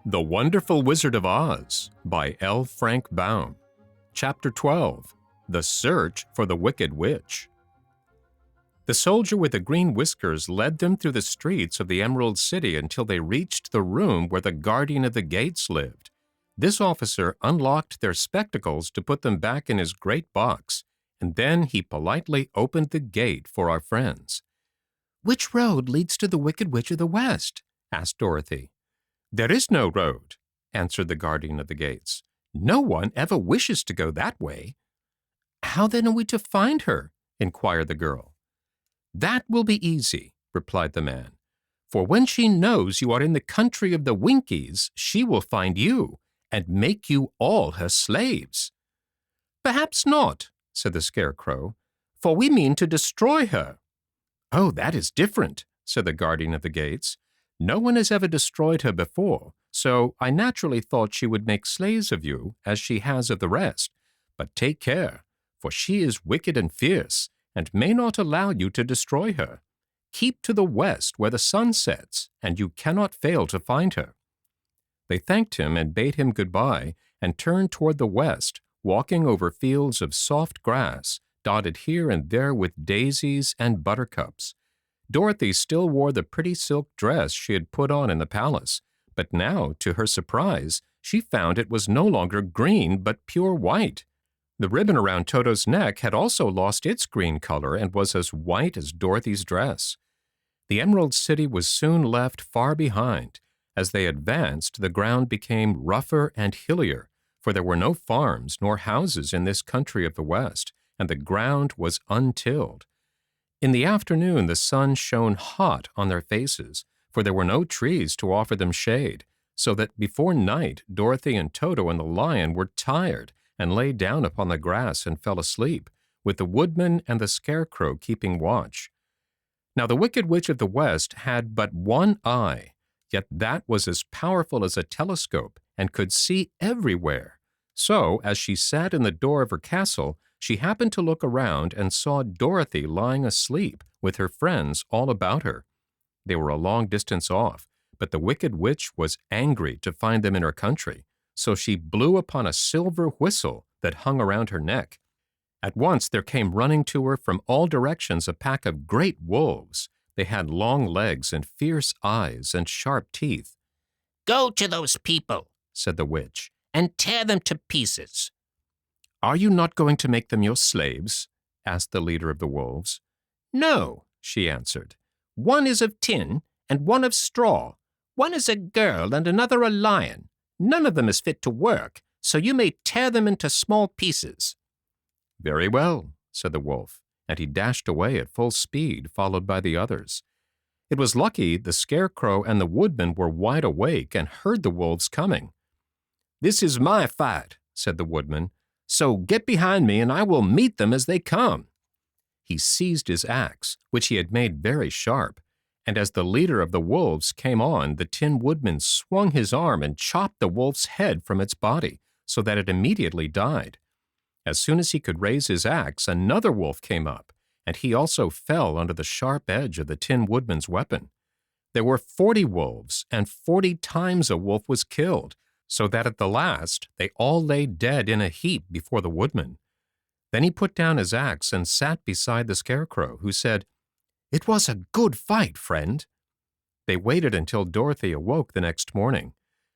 The Wonderful Wizard of Oz by L. Frank Baum. Chapter 12. The Search for the Wicked Witch. The soldier with the green whiskers led them through the streets of the Emerald City until they reached the room where the guardian of the gates lived. This officer unlocked their spectacles to put them back in his great box, and then he politely opened the gate for our friends. "Which road leads to the Wicked Witch of the West?" asked Dorothy. "There is no road," answered the guardian of the gates. "No one ever wishes to go that way." "How then are we to find her?" inquired the girl. "That will be easy," replied the man. "For when she knows you are in the country of the Winkies, she will find you and make you all her slaves." "Perhaps not," said the Scarecrow, "for we mean to destroy her." "Oh, that is different," said the guardian of the gates. "No one has ever destroyed her before, so I naturally thought she would make slaves of you, as she has of the rest. But take care, for she is wicked and fierce, and may not allow you to destroy her. Keep to the west where the sun sets, and you cannot fail to find her." They thanked him and bade him goodbye, and turned toward the west, walking over fields of soft grass, dotted here and there with daisies and buttercups. Dorothy still wore the pretty silk dress she had put on in the palace, but now, to her surprise, she found it was no longer green but pure white. The ribbon around Toto's neck had also lost its green color and was as white as Dorothy's dress. The Emerald City was soon left far behind. As they advanced, the ground became rougher and hillier, for there were no farms nor houses in this country of the West, and the ground was untilled. In the afternoon, the sun shone hot on their faces, for there were no trees to offer them shade, so that before night, Dorothy and Toto and the lion were tired and lay down upon the grass and fell asleep, with the woodman and the Scarecrow keeping watch. Now the Wicked Witch of the West had but one eye, yet that was as powerful as a telescope and could see everywhere. So, as she sat in the door of her castle, she happened to look around and saw Dorothy lying asleep with her friends all about her. They were a long distance off, but the Wicked Witch was angry to find them in her country, so she blew upon a silver whistle that hung around her neck. At once there came running to her from all directions a pack of great wolves. They had long legs and fierce eyes and sharp teeth. "Go to those people," said the witch, "and tear them to pieces." "Are you not going to make them your slaves?" asked the leader of the wolves. "No," she answered. "One is of tin and one of straw. One is a girl and another a lion. None of them is fit to work, so you may tear them into small pieces." "Very well," said the wolf, and he dashed away at full speed, followed by the others. It was lucky the Scarecrow and the woodman were wide awake and heard the wolves coming. "This is my fight," said the woodman, "so get behind me and I will meet them as they come." He seized his axe, which he had made very sharp, and as the leader of the wolves came on, the Tin Woodman swung his arm and chopped the wolf's head from its body, so that it immediately died. As soon as he could raise his axe, another wolf came up, and he also fell under the sharp edge of the Tin Woodman's weapon. There were 40 wolves, and 40 times a wolf was killed, so that at the last they all lay dead in a heap before the woodman. Then he put down his axe and sat beside the Scarecrow, who said, "It was a good fight, friend." They waited until Dorothy awoke the next morning.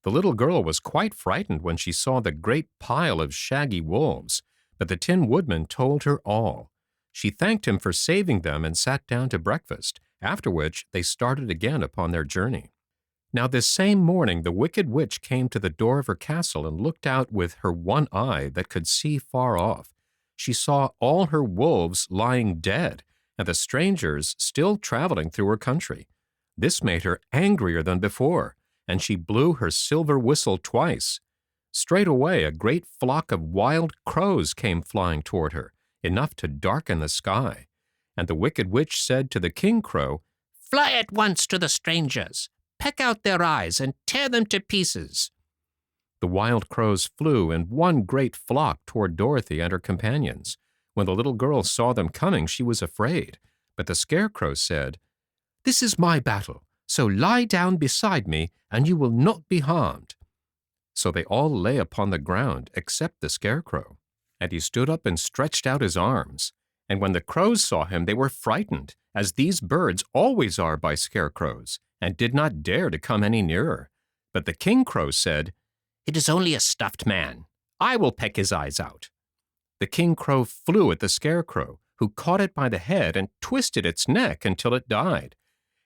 The little girl was quite frightened when she saw the great pile of shaggy wolves, but the Tin Woodman told her all. She thanked him for saving them and sat down to breakfast, after which they started again upon their journey. Now this same morning the Wicked Witch came to the door of her castle and looked out with her one eye that could see far off. She saw all her wolves lying dead, and the strangers still traveling through her country. This made her angrier than before, and she blew her silver whistle twice. Straightway a great flock of wild crows came flying toward her, enough to darken the sky. And the Wicked Witch said to the King Crow, "Fly at once to the strangers. Peck out their eyes and tear them to pieces." The wild crows flew in one great flock toward Dorothy and her companions. When the little girl saw them coming, she was afraid, but the Scarecrow said, "This is my battle, so lie down beside me, and you will not be harmed." So they all lay upon the ground except the Scarecrow, and he stood up and stretched out his arms. And when the crows saw him, they were frightened, as these birds always are by scarecrows, and did not dare to come any nearer. But the King Crow said, "It is only a stuffed man. I will peck his eyes out." The King Crow flew at the Scarecrow, who caught it by the head and twisted its neck until it died.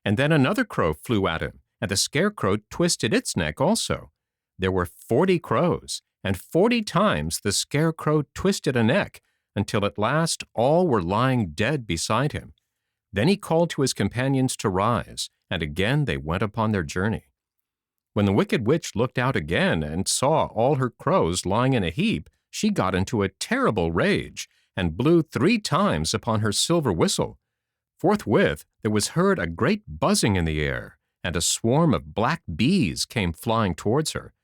And then another crow flew at him, and the Scarecrow twisted its neck also. There were 40 crows, and 40 times the Scarecrow twisted a neck, until at last all were lying dead beside him. Then he called to his companions to rise, and again they went upon their journey. When the Wicked Witch looked out again and saw all her crows lying in a heap, she got into a terrible rage, and blew 3 times upon her silver whistle. Forthwith there was heard a great buzzing in the air, and a swarm of black bees came flying towards her.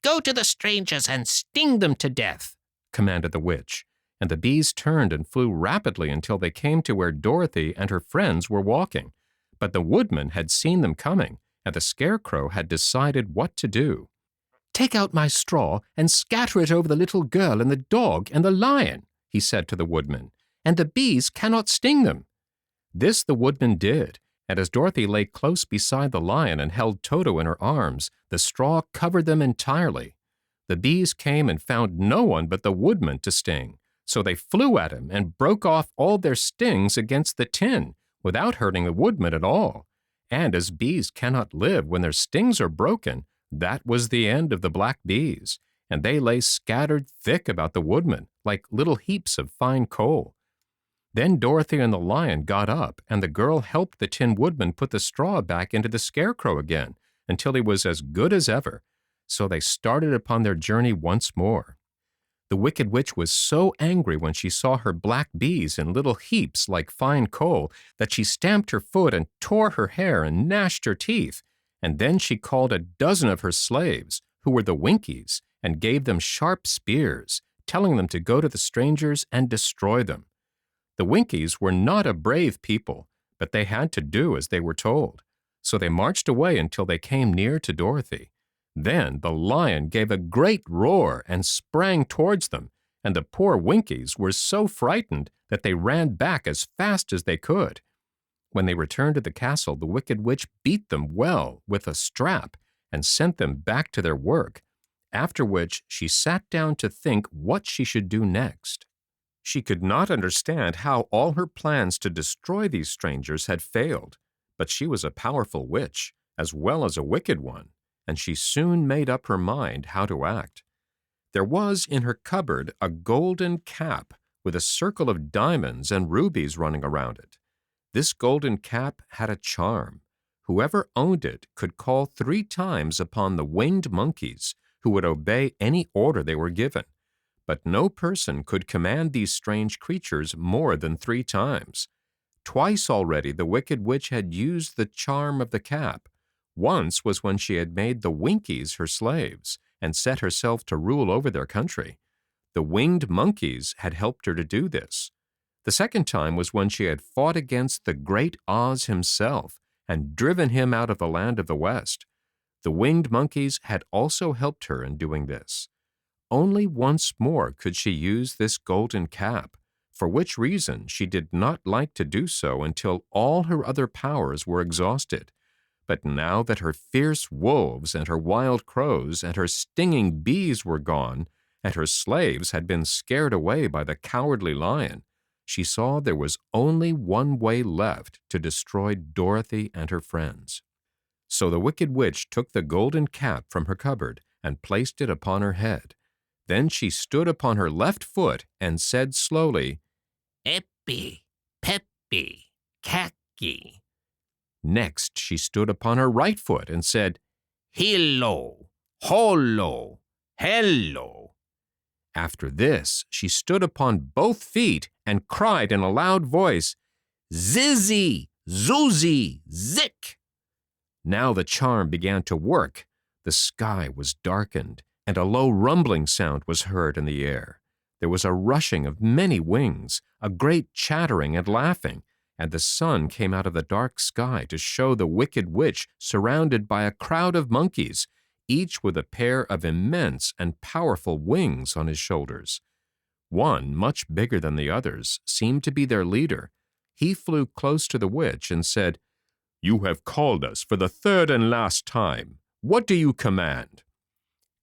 "Go to the strangers and sting them to death," commanded the witch, and the bees turned and flew rapidly until they came to where Dorothy and her friends were walking. But the woodman had seen them coming, and the Scarecrow had decided what to do. "Take out my straw and scatter it over the little girl and the dog and the lion," he said to the woodman, "and the bees cannot sting them." This the woodman did, and as Dorothy lay close beside the lion and held Toto in her arms, the straw covered them entirely. The bees came and found no one but the woodman to sting, so they flew at him and broke off all their stings against the tin, without hurting the woodman at all. And as bees cannot live when their stings are broken, that was the end of the black bees, and they lay scattered thick about the woodman, like little heaps of fine coal. Then Dorothy and the lion got up, and the girl helped the Tin Woodman put the straw back into the Scarecrow again, until he was as good as ever. So they started upon their journey once more. The Wicked Witch was so angry when she saw her black bees in little heaps like fine coal that she stamped her foot and tore her hair and gnashed her teeth. And then she called a dozen of her slaves, who were the Winkies, and gave them sharp spears, telling them to go to the strangers and destroy them. The Winkies were not a brave people, but they had to do as they were told. So they marched away until they came near to Dorothy. Then the lion gave a great roar and sprang towards them, and the poor Winkies were so frightened that they ran back as fast as they could. When they returned to the castle, the Wicked Witch beat them well with a strap and sent them back to their work, after which she sat down to think what she should do next. She could not understand how all her plans to destroy these strangers had failed, but she was a powerful witch, as well as a wicked one, and she soon made up her mind how to act. There was in her cupboard a golden cap with a circle of diamonds and rubies running around it. This golden cap had a charm. Whoever owned it could call 3 times upon the winged monkeys, who would obey any order they were given. But no person could command these strange creatures more than 3 times. Twice already the Wicked Witch had used the charm of the cap. Once was when she had made the Winkies her slaves and set herself to rule over their country. The winged monkeys had helped her to do this. The second time was when she had fought against the great Oz himself and driven him out of the land of the West. The winged monkeys had also helped her in doing this. Only once more could she use this golden cap, for which reason she did not like to do so until all her other powers were exhausted. But now that her fierce wolves and her wild crows and her stinging bees were gone, and her slaves had been scared away by the cowardly lion, she saw there was only one way left to destroy Dorothy and her friends. So the Wicked Witch took the golden cap from her cupboard and placed it upon her head. Then she stood upon her left foot and said slowly, "Epi, peppy, khaki." Next she stood upon her right foot and said, "Hillo, holo, hello." After this she stood upon both feet and cried in a loud voice, "Zizzy, zoozy, zick." Now the charm began to work. The sky was darkened, and a low rumbling sound was heard in the air. There was a rushing of many wings, a great chattering and laughing, and the sun came out of the dark sky to show the wicked witch surrounded by a crowd of monkeys, each with a pair of immense and powerful wings on his shoulders. One, much bigger than the others, seemed to be their leader. He flew close to the witch and said, "You have called us for the third and last time. What do you command?"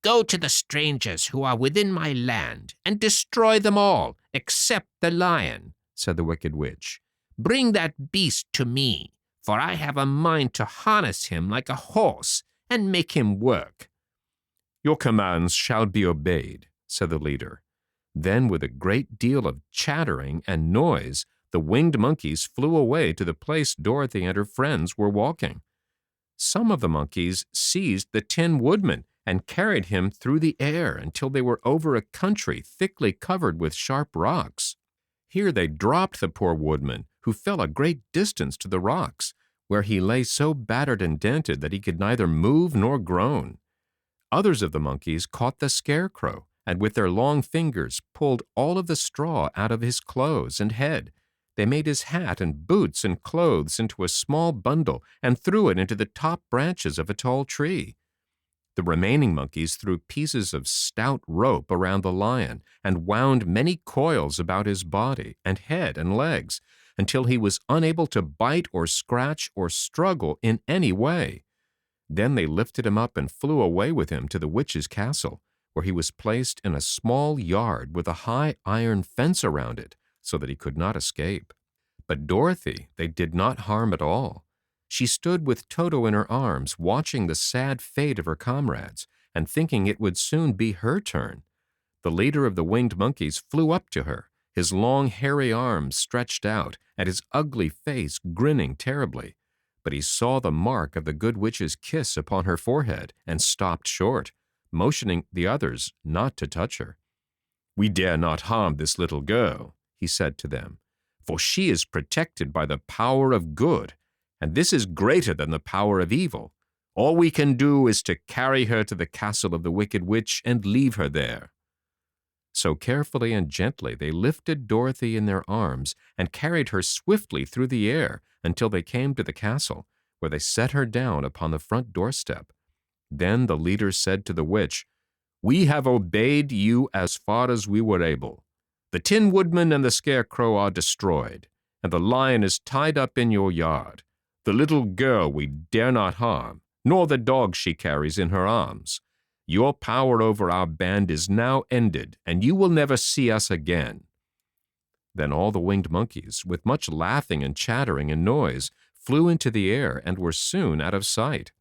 "Go to the strangers who are within my land and destroy them all, except the lion," said the wicked witch. "Bring that beast to me, for I have a mind to harness him like a horse and make him work." "Your commands shall be obeyed," said the leader. Then, with a great deal of chattering and noise, the winged monkeys flew away to the place Dorothy and her friends were walking. Some of the monkeys seized the Tin Woodman and carried him through the air until they were over a country thickly covered with sharp rocks. Here they dropped the poor woodman, who fell a great distance to the rocks, where he lay so battered and dented that he could neither move nor groan. Others of the monkeys caught the Scarecrow, and with their long fingers pulled all of the straw out of his clothes and head. They made his hat and boots and clothes into a small bundle and threw it into the top branches of a tall tree. The remaining monkeys threw pieces of stout rope around the lion and wound many coils about his body and head and legs until he was unable to bite or scratch or struggle in any way. Then they lifted him up and flew away with him to the witch's castle, where he was placed in a small yard with a high iron fence around it, so that he could not escape. But Dorothy they did not harm at all. She stood with Toto in her arms, watching the sad fate of her comrades, and thinking it would soon be her turn. The leader of the winged monkeys flew up to her, his long hairy arms stretched out, and his ugly face grinning terribly. But he saw the mark of the good witch's kiss upon her forehead, and stopped short, motioning the others not to touch her. "We dare not harm this little girl," he said to them, "for she is protected by the power of good, and this is greater than the power of evil. All we can do is to carry her to the castle of the wicked witch and leave her there." So carefully and gently they lifted Dorothy in their arms and carried her swiftly through the air until they came to the castle, where they set her down upon the front doorstep. Then the leader said to the witch, "We have obeyed you as far as we were able. The Tin Woodman and the Scarecrow are destroyed, and the lion is tied up in your yard. The little girl we dare not harm, nor the dog she carries in her arms. Your power over our band is now ended, and you will never see us again." Then all the winged monkeys, with much laughing and chattering and noise, flew into the air and were soon out of sight.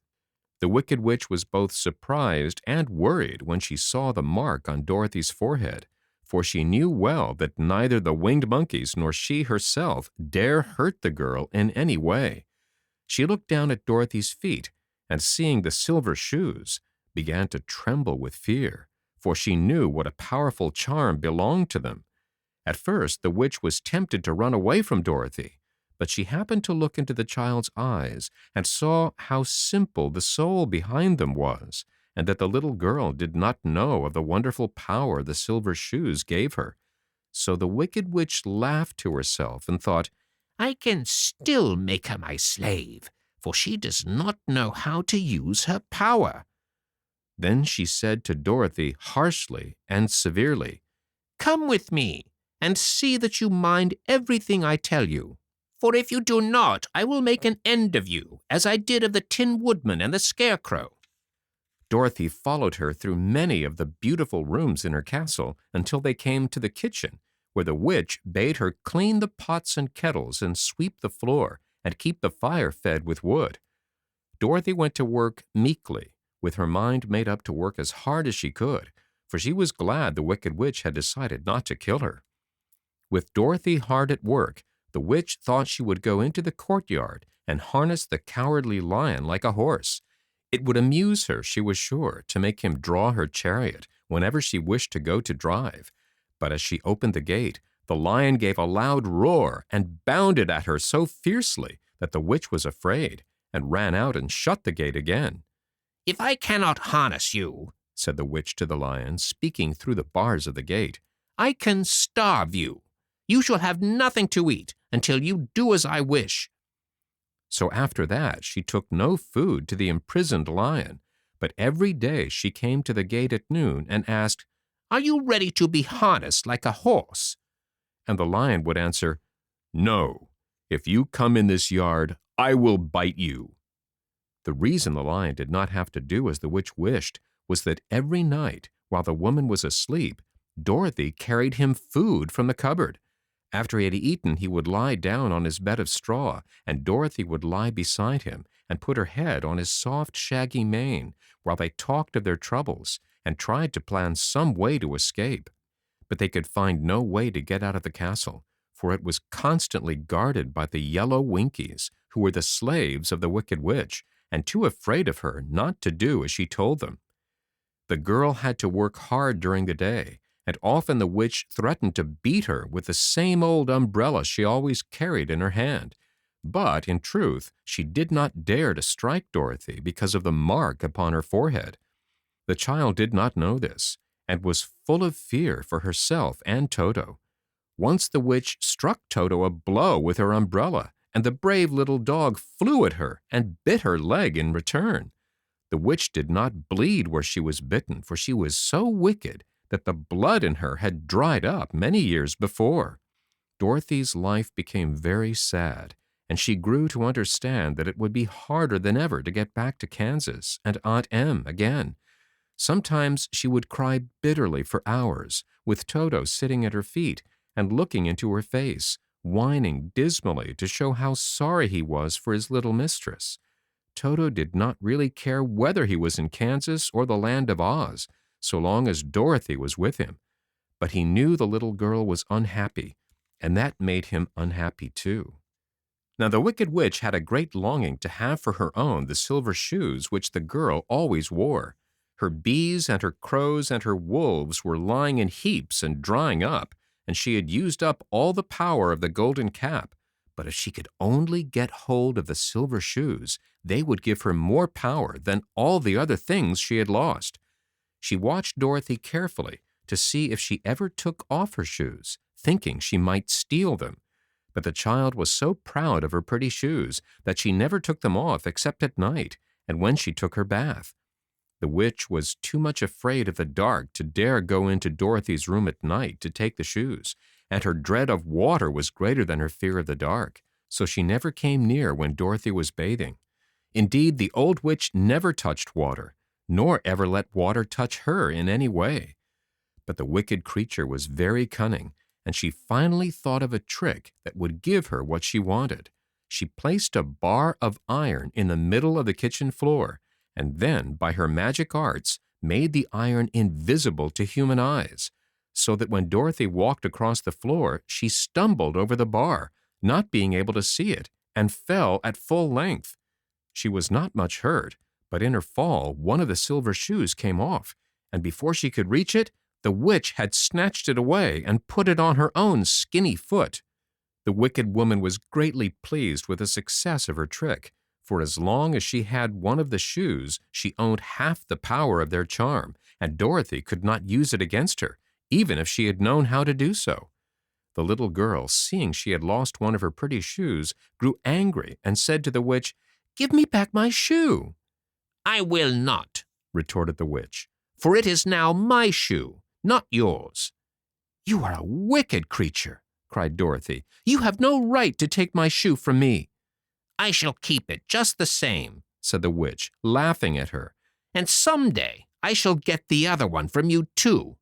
The wicked witch was both surprised and worried when she saw the mark on Dorothy's forehead, for she knew well that neither the winged monkeys nor she herself dare hurt the girl in any way. She looked down at Dorothy's feet, and seeing the silver shoes, began to tremble with fear, for she knew what a powerful charm belonged to them. At first the witch was tempted to run away from Dorothy, but she happened to look into the child's eyes and saw how simple the soul behind them was, and that the little girl did not know of the wonderful power the silver shoes gave her. So the wicked witch laughed to herself and thought, "I can still make her my slave, for she does not know how to use her power." Then she said to Dorothy harshly and severely, "Come with me, and see that you mind everything I tell you. For if you do not, I will make an end of you, as I did of the Tin Woodman and the Scarecrow." Dorothy followed her through many of the beautiful rooms in her castle until they came to the kitchen, where the witch bade her clean the pots and kettles and sweep the floor and keep the fire fed with wood. Dorothy went to work meekly, with her mind made up to work as hard as she could, for she was glad the wicked witch had decided not to kill her. With Dorothy hard at work, the witch thought she would go into the courtyard and harness the cowardly lion like a horse. It would amuse her, she was sure, to make him draw her chariot whenever she wished to go to drive. But as she opened the gate, the lion gave a loud roar and bounded at her so fiercely that the witch was afraid and ran out and shut the gate again. "If I cannot harness you," said the witch to the lion, speaking through the bars of the gate, I can starve you. You shall have nothing to eat until you do as I wish." So after that she took no food to the imprisoned lion, but every day she came to the gate at noon and asked, "Are you ready to be harnessed like a horse?" And the lion would answer, "No, if you come in this yard, I will bite you." The reason the lion did not have to do as the witch wished was that every night, while the woman was asleep, Dorothy carried him food from the cupboard. After he had eaten, he would lie down on his bed of straw, and Dorothy would lie beside him and put her head on his soft, shaggy mane, while they talked of their troubles and tried to plan some way to escape. But they could find no way to get out of the castle, for it was constantly guarded by the yellow Winkies, who were the slaves of the Wicked Witch, and too afraid of her not to do as she told them. The girl had to work hard during the day, and often the witch threatened to beat her with the same old umbrella she always carried in her hand. But, in truth, she did not dare to strike Dorothy because of the mark upon her forehead. The child did not know this, and was full of fear for herself and Toto. Once the witch struck Toto a blow with her umbrella, and the brave little dog flew at her and bit her leg in return. The witch did not bleed where she was bitten, for she was so wicked that the blood in her had dried up many years before. Dorothy's life became very sad, and she grew to understand that it would be harder than ever to get back to Kansas and Aunt Em again. Sometimes she would cry bitterly for hours, with Toto sitting at her feet and looking into her face, whining dismally to show how sorry he was for his little mistress. Toto did not really care whether he was in Kansas or the land of Oz, so long as Dorothy was with him. But he knew the little girl was unhappy, and that made him unhappy too. Now the Wicked Witch had a great longing to have for her own the silver shoes which the girl always wore. Her bees and her crows and her wolves were lying in heaps and drying up, and she had used up all the power of the golden cap. But if she could only get hold of the silver shoes, they would give her more power than all the other things she had lost. She watched Dorothy carefully to see if she ever took off her shoes, thinking she might steal them. But the child was so proud of her pretty shoes that she never took them off except at night and when she took her bath. The witch was too much afraid of the dark to dare go into Dorothy's room at night to take the shoes, and her dread of water was greater than her fear of the dark, so she never came near when Dorothy was bathing. Indeed, the old witch never touched water, nor ever let water touch her in any way. But the wicked creature was very cunning, and she finally thought of a trick that would give her what she wanted. She placed a bar of iron in the middle of the kitchen floor, and then, by her magic arts, made the iron invisible to human eyes, so that when Dorothy walked across the floor, she stumbled over the bar, not being able to see it, and fell at full length. She was not much hurt, but in her fall one of the silver shoes came off, and before she could reach it, the witch had snatched it away and put it on her own skinny foot. The wicked woman was greatly pleased with the success of her trick, for as long as she had one of the shoes, she owned half the power of their charm, and Dorothy could not use it against her, even if she had known how to do so. The little girl, seeing she had lost one of her pretty shoes, grew angry and said to the witch, "Give me back my shoe." "I will not," retorted the witch, "for it is now my shoe, not yours." "You are a wicked creature," cried Dorothy. "You have no right to take my shoe from me." "I shall keep it just the same," said the witch, laughing at her, "and someday I shall get the other one from you too."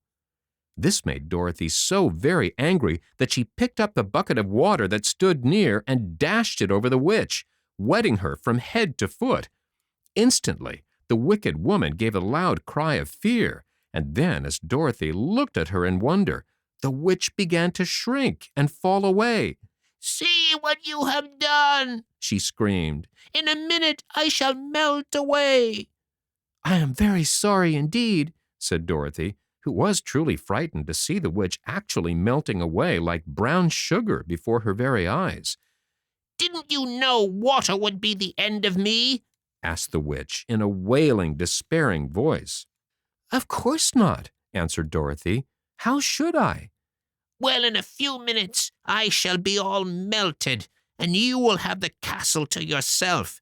This made Dorothy so very angry that she picked up the bucket of water that stood near and dashed it over the witch, wetting her from head to foot. Instantly, the wicked woman gave a loud cry of fear, and then, as Dorothy looked at her in wonder, the witch began to shrink and fall away. "See what you have done," she screamed. "In a minute I shall melt away." "I am very sorry indeed," said Dorothy, who was truly frightened to see the witch actually melting away like brown sugar before her very eyes. "Didn't you know water would be the end of me?" asked the witch in a wailing, despairing voice. "Of course not," answered Dorothy. "How should I?" Well, in a few minutes I shall be all melted, and you will have the castle to yourself.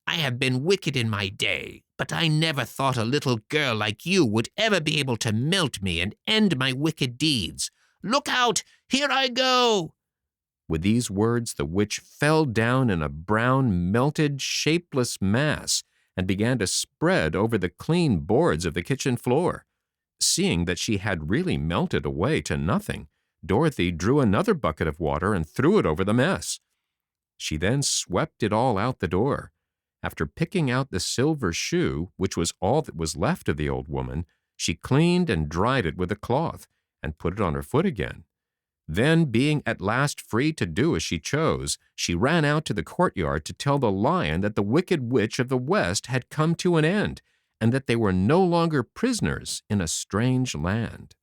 I have been wicked in my day, but I never thought a little girl like you would ever be able to melt me and end my wicked deeds. Look out! Here I go!" With these words, the witch fell down in a brown, melted, shapeless mass and began to spread over the clean boards of the kitchen floor. Seeing that she had really melted away to nothing, Dorothy drew another bucket of water and threw it over the mess. She then swept it all out the door. After picking out the silver shoe, which was all that was left of the old woman, she cleaned and dried it with a cloth and put it on her foot again. Then, being at last free to do as she chose, she ran out to the courtyard to tell the lion that the wicked witch of the West had come to an end, and that they were no longer prisoners in a strange land.